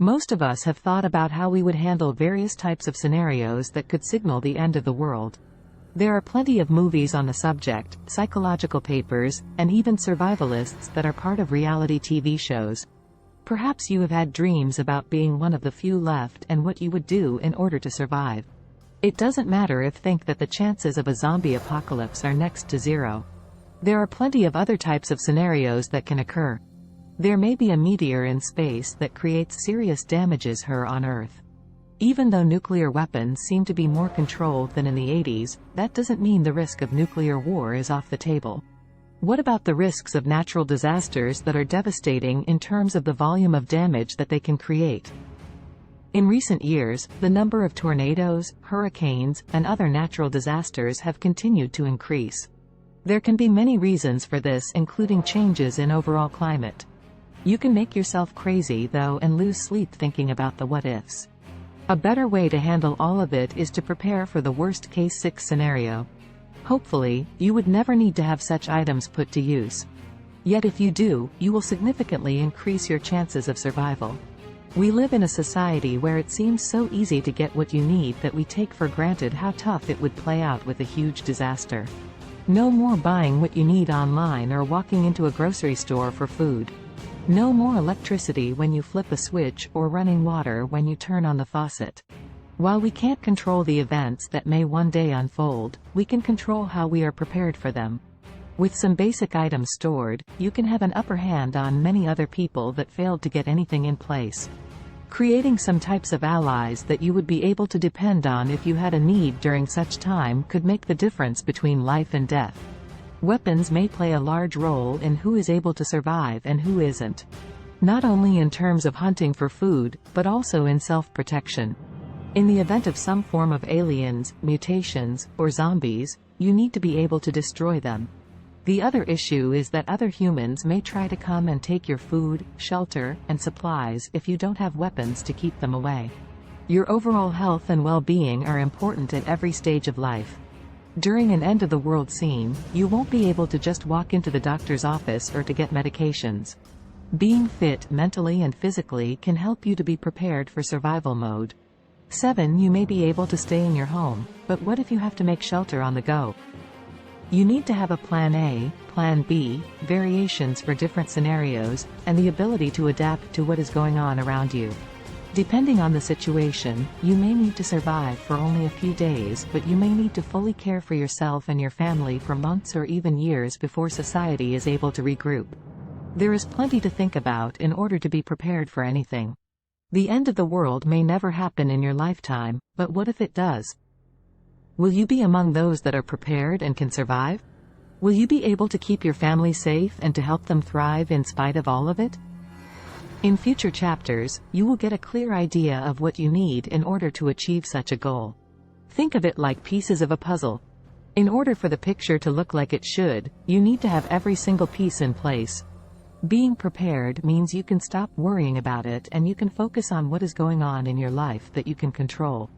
Most of us have thought about how we would handle various types of scenarios that could signal the end of the world. There are plenty of movies on the subject, psychological papers, and even survivalists that are part of reality TV shows. Perhaps you have had dreams about being one of the few left and what you would do in order to survive. It doesn't matter if you think that the chances of a zombie apocalypse are next to zero. There are plenty of other types of scenarios that can occur. There may be a meteor in space that creates serious damages here on Earth. Even though nuclear weapons seem to be more controlled than in the 80s, that doesn't mean the risk of nuclear war is off the table. What about the risks of natural disasters that are devastating in terms of the volume of damage that they can create? In recent years, the number of tornadoes, hurricanes, and other natural disasters have continued to increase. There can be many reasons for this, including changes in overall climate. You can make yourself crazy though and lose sleep thinking about the what-ifs. A better way to handle all of it is to prepare for the worst-case scenario. Hopefully, you would never need to have such items put to use. Yet if you do, you will significantly increase your chances of survival. We live in a society where it seems so easy to get what you need that we take for granted how tough it would play out with a huge disaster. No more buying what you need online or walking into a grocery store for food. No more electricity when you flip a switch or running water when you turn on the faucet. While we can't control the events that may one day unfold, we can control how we are prepared for them. With some basic items stored, you can have an upper hand on many other people that failed to get anything in place. Creating some types of allies that you would be able to depend on if you had a need during such time could make the difference between life and death. Weapons may play a large role in who is able to survive and who isn't. Not only in terms of hunting for food, but also in self-protection. In the event of some form of aliens, mutations, or zombies, you need to be able to destroy them. The other issue is that other humans may try to come and take your food, shelter, and supplies if you don't have weapons to keep them away. Your overall health and well-being are important at every stage of life. During an end-of-the-world scene, you won't be able to just walk into the doctor's office or to get medications. Being fit mentally and physically can help you to be prepared for survival mode. 7. You may be able to stay in your home, but what if you have to make shelter on the go? You need to have a plan A, plan B, variations for different scenarios, and the ability to adapt to what is going on around you. Depending on the situation, you may need to survive for only a few days, but you may need to fully care for yourself and your family for months or even years before society is able to regroup. There is plenty to think about in order to be prepared for anything. The end of the world may never happen in your lifetime, but what if it does? Will you be among those that are prepared and can survive? Will you be able to keep your family safe and to help them thrive in spite of all of it? In future chapters, you will get a clear idea of what you need in order to achieve such a goal. Think of it like pieces of a puzzle. In order for the picture to look like it should, you need to have every single piece in place. Being prepared means you can stop worrying about it and you can focus on what is going on in your life that you can control.